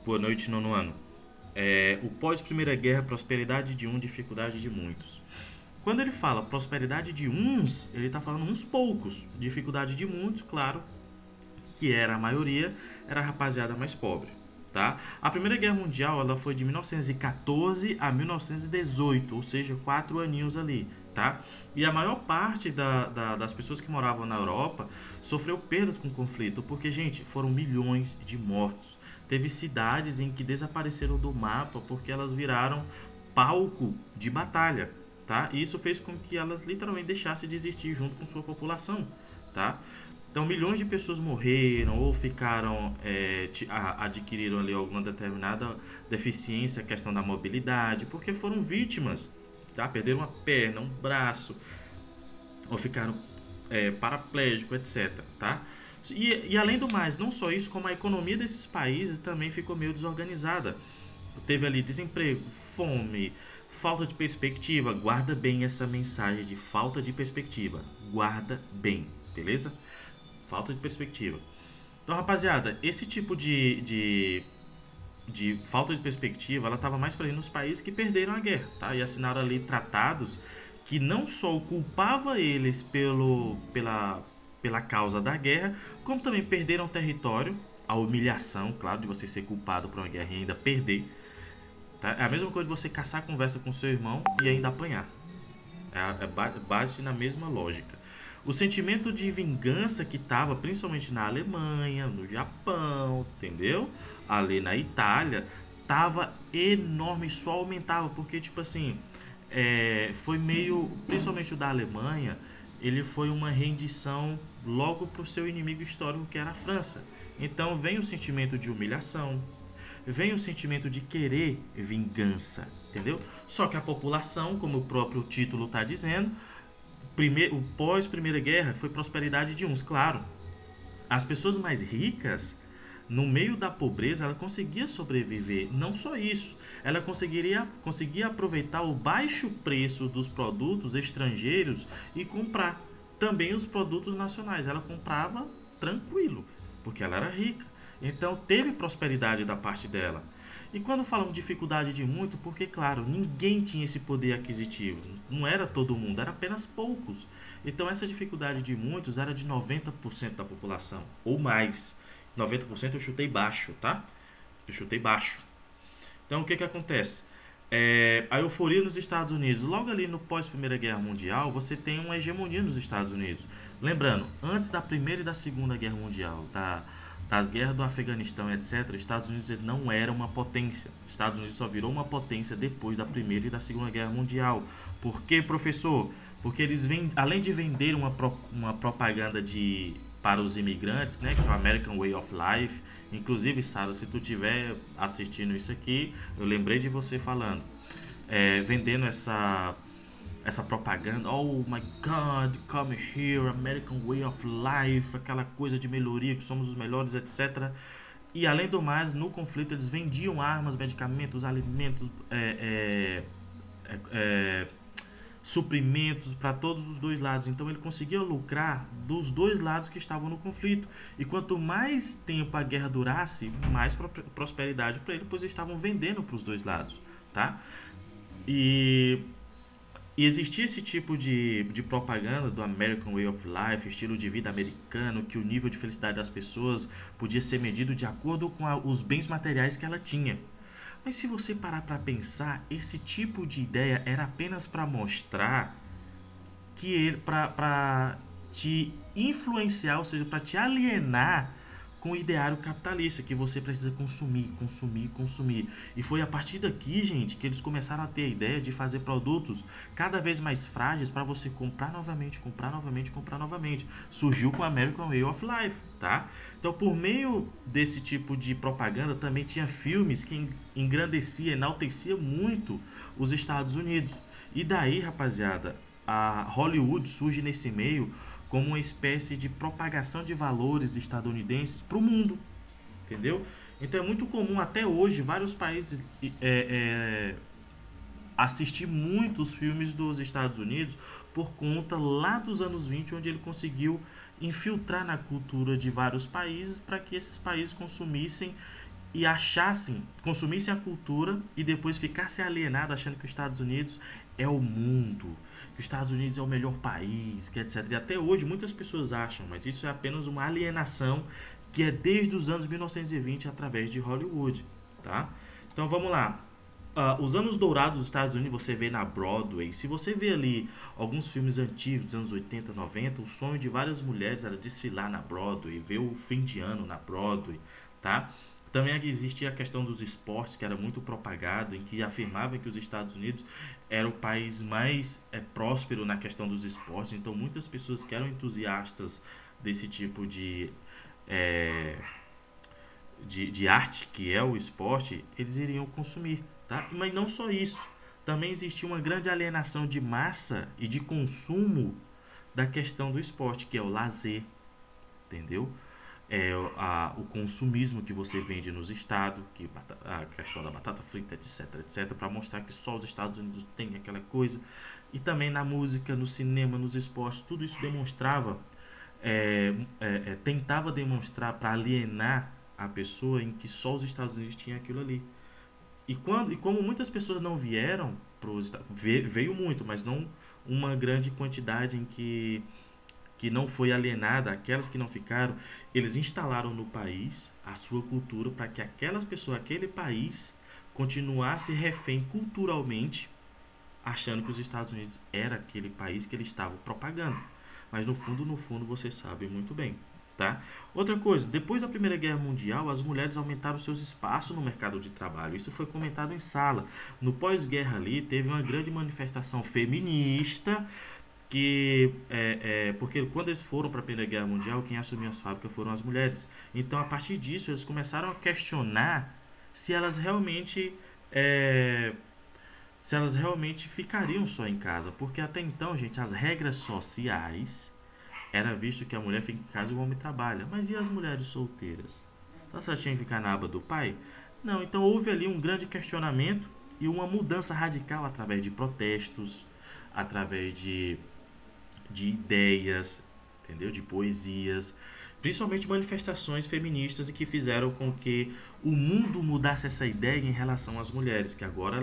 Boa noite, nono ano. O pós-Primeira Guerra, prosperidade de um, dificuldade de muitos. Quando ele fala prosperidade de uns, ele está falando uns poucos. Dificuldade de muitos, claro, que era a maioria, era a rapaziada mais pobre. Tá? A Primeira Guerra Mundial ela foi de 1914 a 1918, ou seja, 4 aninhos ali. Tá? E a maior parte das pessoas que moravam na Europa sofreu perdas com o conflito, porque, gente, foram milhões de mortos. Teve cidades em que desapareceram do mapa porque elas viraram palco de batalha, tá? E isso fez com que elas literalmente deixassem de existir junto com sua população, tá? Então milhões de pessoas morreram ou ficaram adquiriram ali alguma determinada deficiência, questão da mobilidade, porque foram vítimas, tá? Perderam uma perna, um braço, ou ficaram paraplégicos, etc, tá? E além do mais, não só isso, como a economia desses países também ficou meio desorganizada. Teve ali desemprego, fome, falta de perspectiva. Guarda bem essa mensagem de falta de perspectiva. Guarda bem, beleza? Falta de perspectiva. Então, rapaziada, esse tipo de falta de perspectiva, ela estava mais presente nos países que perderam a guerra, tá? E assinaram ali tratados que não só culpava eles pela causa da guerra, como também perderam território, a humilhação, claro, de você ser culpado por uma guerra e ainda perder. Tá? É a mesma coisa de você caçar conversa com seu irmão e ainda apanhar. Base na mesma lógica. O sentimento de vingança que estava principalmente na Alemanha, no Japão, entendeu? Ali na Itália, tava enorme, só aumentava, porque tipo assim, foi meio, principalmente o da Alemanha, ele foi uma rendição logo para o seu inimigo histórico que era a França. Então vem o sentimento de humilhação, vem o sentimento de querer vingança, entendeu? Só que a população, como o próprio título está dizendo, o pós-Primeira Guerra foi prosperidade de uns, claro. As pessoas mais ricas, no meio da pobreza, ela conseguia sobreviver. Não só isso, ela conseguia aproveitar o baixo preço dos produtos estrangeiros e comprar também os produtos nacionais. Ela comprava tranquilo, porque ela era rica. Então teve prosperidade da parte dela. E quando falamos dificuldade de muito, porque claro, ninguém tinha esse poder aquisitivo. Não era todo mundo, era apenas poucos. Então essa dificuldade de muitos era de 90% da população, ou mais. 90% eu chutei baixo, tá? Eu chutei baixo. Então o que acontece? A euforia nos Estados Unidos. Logo ali no pós-Primeira Guerra Mundial, você tem uma hegemonia nos Estados Unidos. Lembrando, antes da Primeira e da Segunda Guerra Mundial, das guerras do Afeganistão, etc., os Estados Unidos não era uma potência. Os Estados Unidos só virou uma potência depois da Primeira e da Segunda Guerra Mundial. Por quê, professor? Porque eles, além de vender uma propaganda para os imigrantes, né, que é o American Way of Life. Inclusive, Sara, se tu estiver assistindo isso aqui, eu lembrei de você falando, vendendo essa propaganda, oh my God, come here, American Way of Life, aquela coisa de melhoria, que somos os melhores, etc. E além do mais, no conflito eles vendiam armas, medicamentos, alimentos, suprimentos para todos os dois lados. Então ele conseguia lucrar dos dois lados que estavam no conflito. E quanto mais tempo a guerra durasse, mais prosperidade para ele, pois eles estavam vendendo para os dois lados, tá? E existia esse tipo de propaganda do American Way of Life, estilo de vida americano, que o nível de felicidade das pessoas podia ser medido de acordo com os bens materiais que ela tinha. Mas se você parar para pensar, esse tipo de ideia era apenas para mostrar que para te influenciar, ou seja, para te alienar com o ideário capitalista, que você precisa consumir, consumir, consumir. E foi a partir daqui, gente, que eles começaram a ter a ideia de fazer produtos cada vez mais frágeis para você comprar novamente, comprar novamente, comprar novamente. Surgiu com o American Way of Life, tá? Então, por meio desse tipo de propaganda, também tinha filmes que engrandecia, enaltecia muito os Estados Unidos. E daí, rapaziada, a Hollywood surge nesse meio como uma espécie de propagação de valores estadunidenses para o mundo, entendeu? Então é muito comum até hoje vários países assistir muitos filmes dos Estados Unidos por conta lá dos anos 20, onde ele conseguiu infiltrar na cultura de vários países para que esses países consumissem e achassem, consumissem a cultura e depois ficassem alienados achando que os Estados Unidos é o mundo, que os Estados Unidos é o melhor país, que etc. E até hoje muitas pessoas acham, mas isso é apenas uma alienação que é desde os anos 1920 através de Hollywood, tá? Então vamos lá. Os anos dourados dos Estados Unidos você vê na Broadway. Se você vê ali alguns filmes antigos dos anos 80, 90, o sonho de várias mulheres era desfilar na Broadway, ver o fim de ano na Broadway, tá? Também existia a questão dos esportes, que era muito propagado, em que afirmava que os Estados Unidos era o país mais próspero na questão dos esportes. Então muitas pessoas que eram entusiastas desse tipo é, de arte, que é o esporte, eles iriam consumir, tá? Mas não só isso. Também existia uma grande alienação de massa e de consumo da questão do esporte, que é o lazer, entendeu? O consumismo que você vende nos estados, que a questão da batata frita, etc, etc, para mostrar que só os Estados Unidos tem aquela coisa. E também na música, no cinema, nos esportes, tudo isso demonstrava, tentava demonstrar para alienar a pessoa em que só os Estados Unidos tinham aquilo ali. E como muitas pessoas não vieram veio muito, mas não uma grande quantidade em que não foi alienada, aquelas que não ficaram, eles instalaram no país a sua cultura para que aquelas pessoas, aquele país, continuasse refém culturalmente, achando que os Estados Unidos era aquele país que eles estavam propagando. Mas no fundo, você sabe muito bem, tá? Outra coisa, depois da Primeira Guerra Mundial, as mulheres aumentaram seus espaços no mercado de trabalho. Isso foi comentado em sala. No pós-guerra ali, teve uma grande manifestação feminista porque quando eles foram para a Primeira Guerra Mundial, quem assumiu as fábricas foram as mulheres. Então, a partir disso, eles começaram a questionar se elas realmente é, se elas realmente ficariam só em casa, porque até então, gente, as regras sociais era visto que a mulher fica em casa e o homem trabalha. Mas e as mulheres solteiras? Só se elas tinham que ficar na aba do pai? Não, então houve ali um grande questionamento e uma mudança radical através de protestos, através de ideias, entendeu? De poesias, principalmente manifestações feministas e que fizeram com que o mundo mudasse essa ideia em relação às mulheres, que agora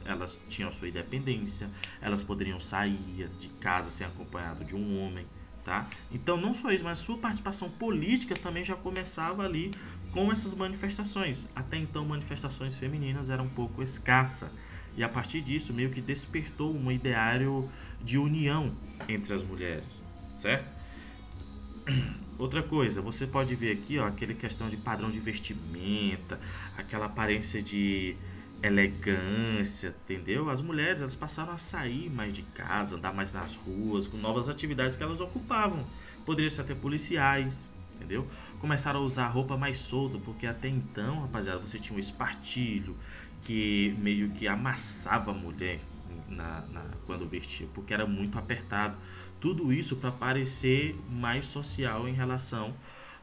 elas tinham a sua independência, elas poderiam sair de casa sem acompanhado de um homem, tá? Então não só isso, mas sua participação política também já começava ali com essas manifestações. Até então manifestações femininas eram um pouco escassa. E a partir disso meio que despertou um ideário de união entre as mulheres, certo? Outra coisa, você pode ver aqui, ó, aquele questão de padrão de vestimenta, aquela aparência de elegância, entendeu? As mulheres, elas passaram a sair mais de casa, andar mais nas ruas, com novas atividades que elas ocupavam. Poderia ser até policiais, entendeu? Começaram a usar roupa mais solta, porque até então, rapaziada, você tinha um espartilho que meio que amassava a mulher quando vestia, porque era muito apertado. Tudo isso para parecer mais social em relação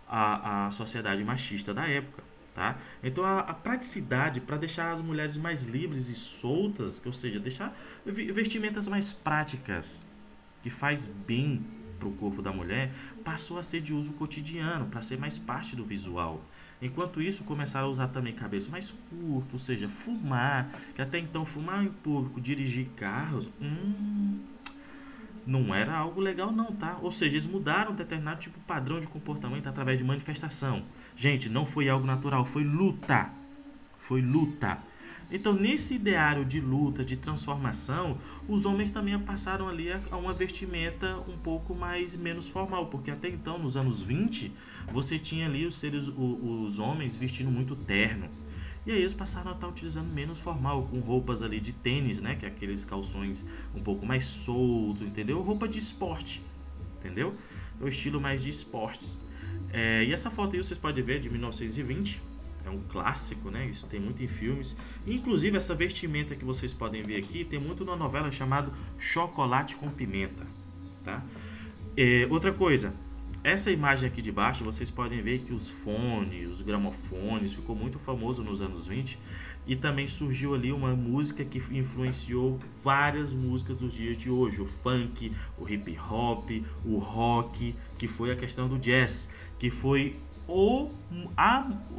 à sociedade machista da época, tá? Então a praticidade para deixar as mulheres mais livres e soltas, ou seja, deixar vestimentas mais práticas, que faz bem para o corpo da mulher, passou a ser de uso cotidiano, para ser mais parte do visual. Enquanto isso, começaram a usar também cabelos mais curtos, ou seja, fumar, que até então fumar em público, dirigir carros, não era algo legal não, tá? Ou seja, eles mudaram um determinado tipo de padrão de comportamento através de manifestação. Gente, não foi algo natural, foi luta. Foi luta. Então, nesse ideário de luta, de transformação, os homens também passaram ali a uma vestimenta um pouco menos formal, porque até então, nos anos 20, você tinha ali os homens vestindo muito terno. E aí eles passaram a estar utilizando menos formal, com roupas ali de tênis, né? Que é aqueles calções um pouco mais soltos, entendeu? Roupa de esporte, entendeu? É o estilo mais de esportes. E essa foto aí vocês podem ver, de 1920. É um clássico, né? Isso tem muito em filmes. Inclusive, essa vestimenta que vocês podem ver aqui tem muito numa novela chamada Chocolate com Pimenta, tá? Outra coisa, essa imagem aqui de baixo, vocês podem ver que os fones, os gramofones, ficou muito famoso nos anos 20. E também surgiu ali uma música que influenciou várias músicas dos dias de hoje. O funk, o hip hop, o rock, que foi a questão do jazz, que foi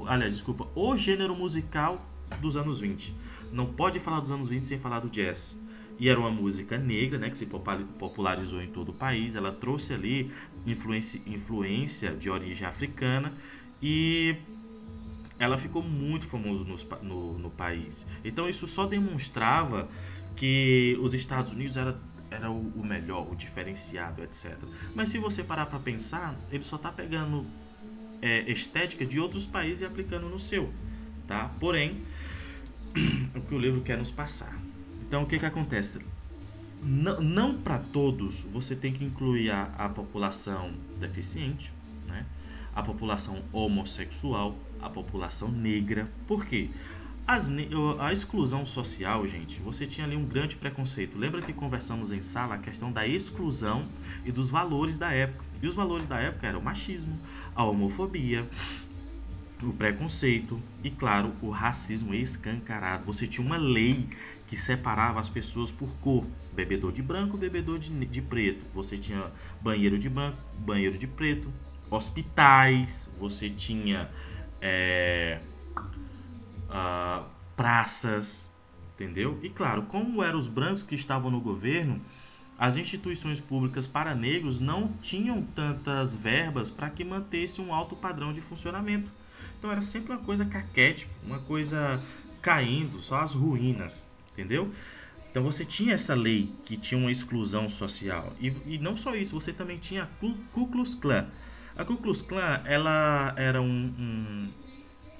aliás, desculpa, o gênero musical dos anos 20. Não pode falar dos anos 20 sem falar do jazz. E era uma música negra, né, que se popularizou em todo o país. Ela trouxe ali influência de origem africana e ela ficou muito famosa no país. Então isso só demonstrava que os Estados Unidos era o melhor, o diferenciado, etc. Mas se você parar para pensar, ele só está pegando estética de outros países e aplicando no seu, tá? Porém, o que o livro quer nos passar. Então, o que acontece? Não para todos você tem que incluir a população deficiente, né? A população homossexual, a população negra. Por quê? A exclusão social, gente, você tinha ali um grande preconceito. Lembra que conversamos em sala a questão da exclusão e dos valores da época. E os valores da época eram o machismo, a homofobia, o preconceito e, claro, o racismo escancarado. Você tinha uma lei que separava as pessoas por cor. Bebedor de branco, bebedor de preto. Você tinha banheiro de branco, banheiro de preto. Hospitais, você tinha praças, entendeu? E claro, como eram os brancos que estavam no governo, as instituições públicas para negros não tinham tantas verbas para que mantesse um alto padrão de funcionamento. Então era sempre uma coisa caquética, uma coisa caindo, só as ruínas, entendeu? Então você tinha essa lei que tinha uma exclusão social. E não só isso, você também tinha a Ku Klux Klan. A Ku Klux Klan, ela era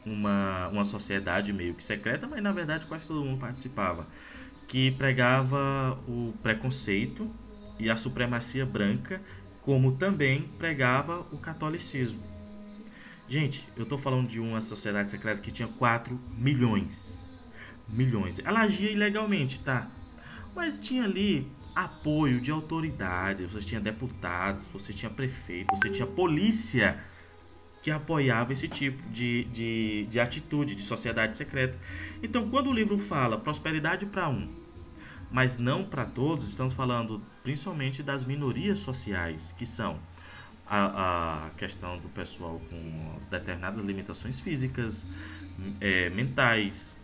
uma sociedade meio que secreta, mas na verdade quase todo mundo participava, que pregava o preconceito e a supremacia branca, como também pregava o catolicismo. Gente, eu tô falando de uma sociedade secreta que tinha 4 milhões. Ela agia ilegalmente, tá? Mas tinha ali apoio de autoridades, você tinha deputados, você tinha prefeito, você tinha polícia que apoiava esse tipo de atitude, de sociedade secreta. Então, quando o livro fala prosperidade para um, mas não para todos, estamos falando principalmente das minorias sociais, que são a questão do pessoal com determinadas limitações físicas, mentais,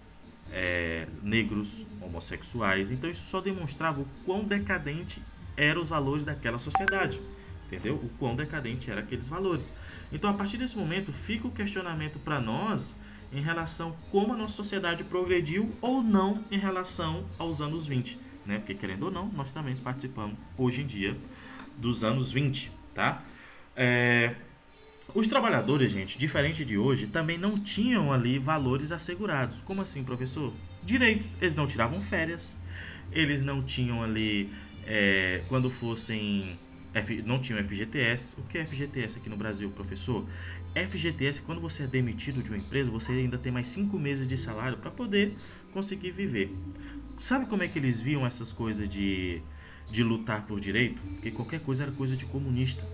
negros, homossexuais. Então isso só demonstrava o quão decadente eram os valores daquela sociedade, entendeu? O quão decadente eram aqueles valores. Então a partir desse momento fica o questionamento para nós em relação a como a nossa sociedade progrediu ou não em relação aos anos 20, né? Porque querendo ou não, nós também participamos hoje em dia dos anos 20, tá? Os trabalhadores, gente, diferente de hoje, também não tinham ali valores assegurados. Como assim, professor? Direitos. Eles não tiravam férias. Eles não tinham ali, quando fossem... não tinham FGTS. O que é FGTS aqui no Brasil, professor? FGTS, quando você é demitido de uma empresa, você ainda tem mais 5 meses de salário para poder conseguir viver. Sabe como é que eles viam essas coisas de lutar por direito? Porque qualquer coisa era coisa de comunista.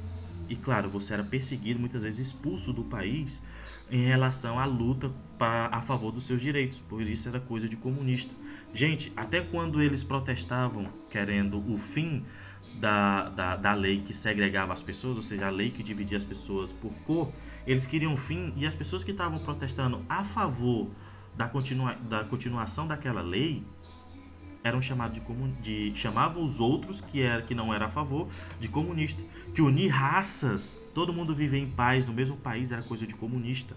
E claro, você era perseguido, muitas vezes expulso do país em relação à luta a favor dos seus direitos. Por isso era coisa de comunista. Gente, até quando eles protestavam querendo o fim da lei que segregava as pessoas, ou seja, a lei que dividia as pessoas por cor, eles queriam o fim, e as pessoas que estavam protestando a favor da continuação daquela lei eram chamados chamavam os outros que não era a favor de comunista, que unir raças, todo mundo viver em paz no mesmo país era coisa de comunista.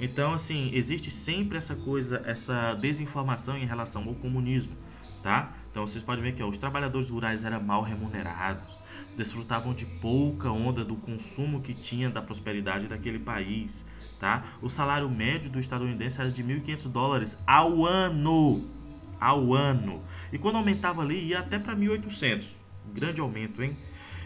Então, assim, existe sempre essa coisa, essa desinformação em relação ao comunismo, tá? Então vocês podem ver que os trabalhadores rurais eram mal remunerados, desfrutavam de pouca onda do consumo que tinha da prosperidade daquele país, tá? O salário médio do estadunidense era de $1.500 ao ano. E quando aumentava ali, ia até para 1.800. Grande aumento, hein?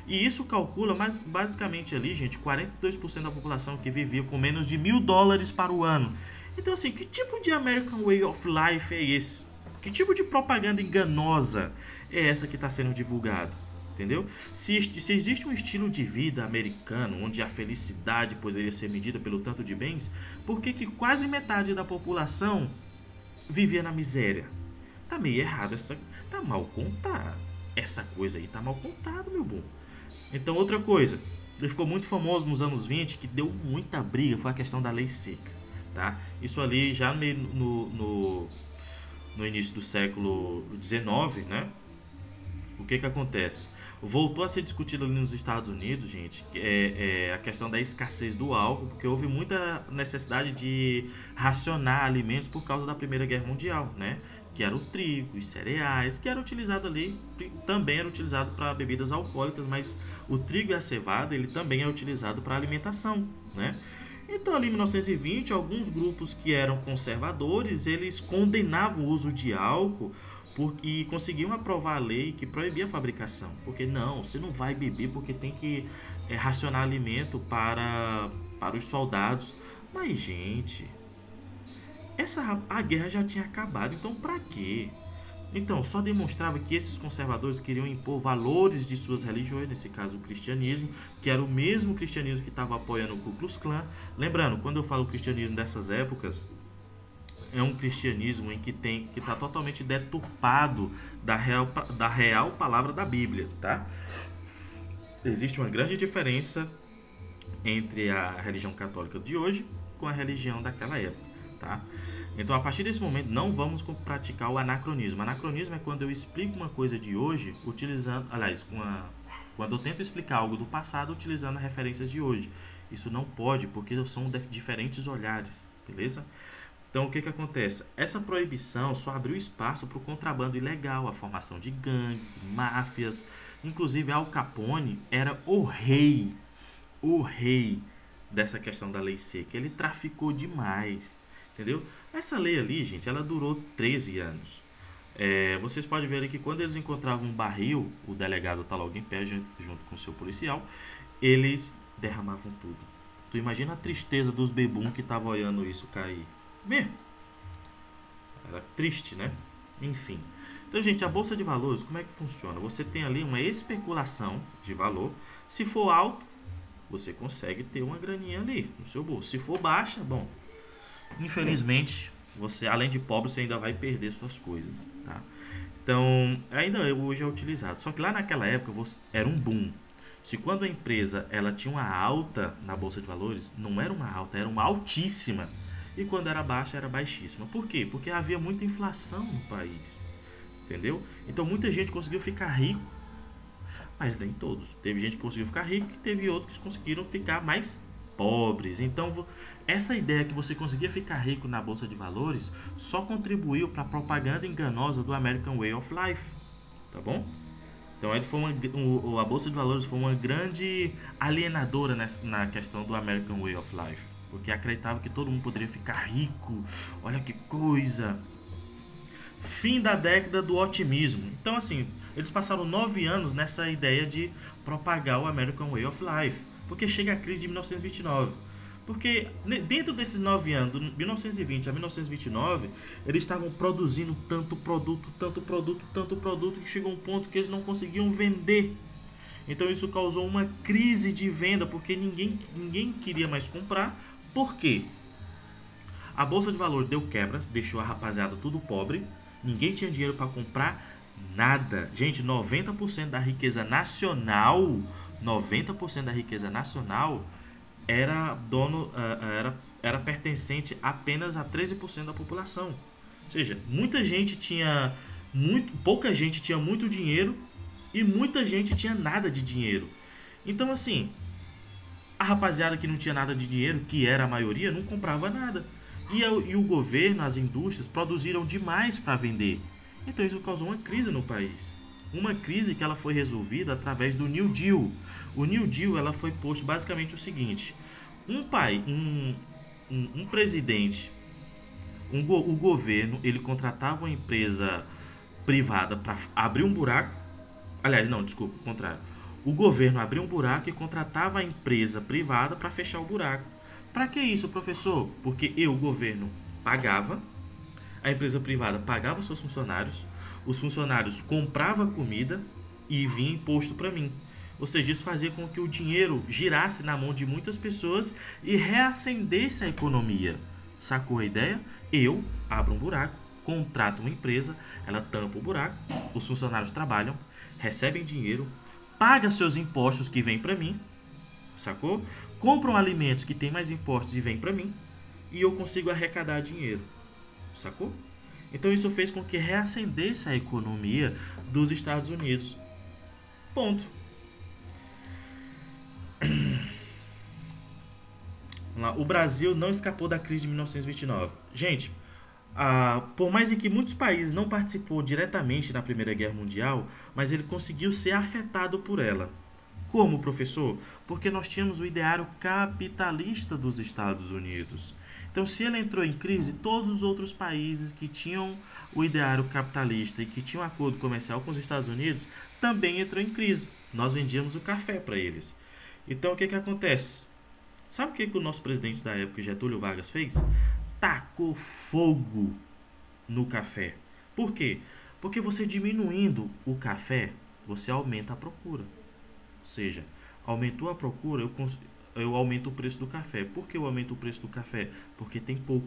E isso calcula, mas basicamente ali, gente, 42% da população que vivia com menos de $1.000 para o ano. Então, assim, que tipo de American Way of Life é esse? Que tipo de propaganda enganosa é essa que está sendo divulgada? Entendeu? Se existe um estilo de vida americano onde a felicidade poderia ser medida pelo tanto de bens, por que quase metade da população vivia na miséria? Tá meio errado, tá mal contado. Essa coisa aí tá mal contada, meu bom. Então, outra coisa, Ele ficou muito famoso nos anos 20, que deu muita briga, foi a questão da lei seca, tá? Isso ali já no início do século XIX, né? O que acontece? Voltou a ser discutido ali nos Estados Unidos, gente, a questão da escassez do álcool, porque houve muita necessidade de racionar alimentos por causa da Primeira Guerra Mundial, né? Que era o trigo, os cereais, que era utilizado ali, também era utilizado para bebidas alcoólicas, mas o trigo e a cevada, ele também é utilizado para alimentação, né? Então, ali em 1920, alguns grupos que eram conservadores, eles condenavam o uso de álcool e conseguiam aprovar a lei que proibia a fabricação. Porque não, você não vai beber porque tem que racionar alimento para os soldados. Mas, gente, a guerra já tinha acabado, então para quê? Então, só demonstrava que esses conservadores queriam impor valores de suas religiões, nesse caso o cristianismo, que era o mesmo cristianismo que estava apoiando o Ku Klux Klan. Lembrando, quando eu falo cristianismo dessas épocas, é um cristianismo em que está totalmente deturpado da real palavra da Bíblia, tá? Existe uma grande diferença entre a religião católica de hoje com a religião daquela época, tá? Então, a partir desse momento, não vamos praticar o anacronismo. Anacronismo é quando eu explico uma coisa de hoje utilizando, aliás, quando eu tento explicar algo do passado utilizando referências de hoje. Isso não pode, porque são diferentes olhares, beleza? Então, o que acontece? Essa proibição só abriu espaço para o contrabando ilegal, a formação de gangues, máfias. Inclusive, Al Capone era o rei dessa questão da lei seca. Ele traficou demais, entendeu? Essa lei ali, gente, ela durou 13 anos. Vocês podem ver que quando eles encontravam um barril, o delegado tá logo em pé junto com o seu policial, eles derramavam tudo. Tu imagina a tristeza dos bebum que estavam olhando isso cair. Era triste, né? Enfim. Então, gente, a bolsa de valores, como é que funciona? Você tem ali uma especulação de valor. Se for alto, você consegue ter uma graninha ali no seu bolso. Se for baixa, bom, infelizmente, você, além de pobre, você ainda vai perder suas coisas, tá? Então, ainda hoje é utilizado. Só que lá naquela época era um boom. Se quando a empresa ela tinha uma alta na bolsa de valores, não era uma alta, era uma altíssima. E quando era baixa, era baixíssima. Por quê? Porque havia muita inflação no país, entendeu? Então muita gente conseguiu ficar rico, mas nem todos. Teve gente que conseguiu ficar rico e teve outros que conseguiram ficar mais pobres. Então, essa ideia que você conseguia ficar rico na bolsa de valores só contribuiu para a propaganda enganosa do American Way of Life, tá bom? Então, a bolsa de valores foi uma grande alienadora na questão do American Way of Life, porque acreditava que todo mundo poderia ficar rico. Olha que coisa! Fim da década do otimismo. Então, assim, eles passaram 9 anos nessa ideia de propagar o American Way of Life, porque chega a crise de 1929. Porque dentro desses 9 anos, de 1920 a 1929, eles estavam produzindo tanto produto, que chegou a um ponto que eles não conseguiam vender. Então isso causou uma crise de venda, porque ninguém queria mais comprar. Por quê? A bolsa de valores deu quebra, deixou a rapaziada tudo pobre, ninguém tinha dinheiro para comprar nada. Gente, 90% da riqueza nacional, 90% da riqueza nacional era pertencente apenas a 13% da população. Ou seja, pouca gente tinha muito dinheiro e muita gente tinha nada de dinheiro. Então, assim, a rapaziada que não tinha nada de dinheiro, que era a maioria, não comprava nada. E o governo, as indústrias, produziram demais para vender. Então isso causou uma crise no país. Uma crise que ela foi resolvida através do New Deal. O New Deal ela foi posto basicamente o seguinte: um presidente, o governo, ele contratava uma empresa privada para abrir um buraco. Aliás, não, desculpa, o contrário. O governo abria um buraco e contratava a empresa privada para fechar o buraco. Para que isso, professor? Porque o governo, pagava, a empresa privada pagava os seus funcionários, os funcionários compravam comida e vinha imposto para mim. Ou seja, isso fazia com que o dinheiro girasse na mão de muitas pessoas e reacendesse a economia. Sacou a ideia? Eu abro um buraco, contrato uma empresa, ela tampa o buraco, os funcionários trabalham, recebem dinheiro, pagam seus impostos que vêm para mim sacou? Compram alimentos que tem mais impostos e vem para mim, e eu consigo arrecadar dinheiro, sacou? Então isso fez com que reacendesse a economia dos Estados Unidos. Ponto. Vamos lá. O Brasil não escapou da crise de 1929. Gente, por mais em que muitos países não participou diretamente na Primeira Guerra Mundial, mas ele conseguiu ser afetado por ela. Como, professor? Porque nós tínhamos o ideário capitalista dos Estados Unidos. Então, se ele entrou em crise, todos os outros países que tinham o ideário capitalista e que tinham acordo comercial com os Estados Unidos também entrou em crise. Nós vendíamos o café para eles. Então, o que acontece? Sabe o que o nosso presidente da época, Getúlio Vargas, fez? Tacou fogo no café. Por quê? Porque você diminuindo o café, você aumenta a procura. Ou seja, aumentou a procura, eu aumento o preço do café. Por que eu aumento o preço do café? Porque tem pouco.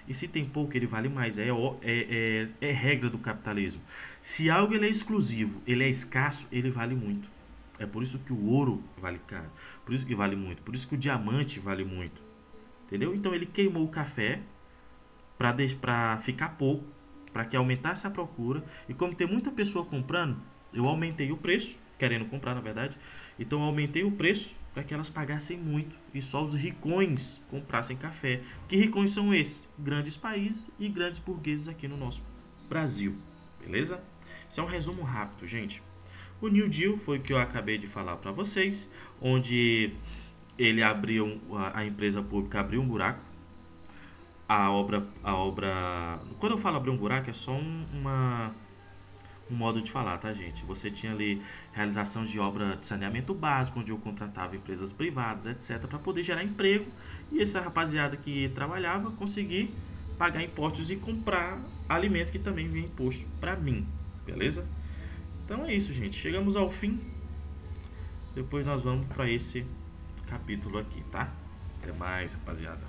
E se tem pouco, ele vale mais. É regra do capitalismo. Se algo ele é exclusivo, ele é escasso, ele vale muito. É por isso que o ouro vale caro. Por isso que vale muito. Por isso que o diamante vale muito. Entendeu? Então ele queimou o café para ficar pouco, para que aumentasse a procura. E como tem muita pessoa comprando, eu aumentei o preço, querendo comprar na verdade. Então eu aumentei o preço para que elas pagassem muito e só os ricões comprassem café. Que ricões são esses? Grandes países e grandes burgueses aqui no nosso Brasil. Beleza? Isso é um resumo rápido, gente. O New Deal foi o que eu acabei de falar para vocês, onde ele abriu, a empresa pública abriu um buraco. A obra, quando eu falo abrir um buraco é só um modo de falar, tá, gente? Você tinha ali realização de obra de saneamento básico, onde eu contratava empresas privadas, etc, para poder gerar emprego e essa rapaziada que trabalhava conseguir pagar impostos e comprar alimento que também vinha imposto para mim, beleza? Então é isso, gente. Chegamos ao fim. Depois nós vamos para esse capítulo aqui, tá? Até mais, rapaziada.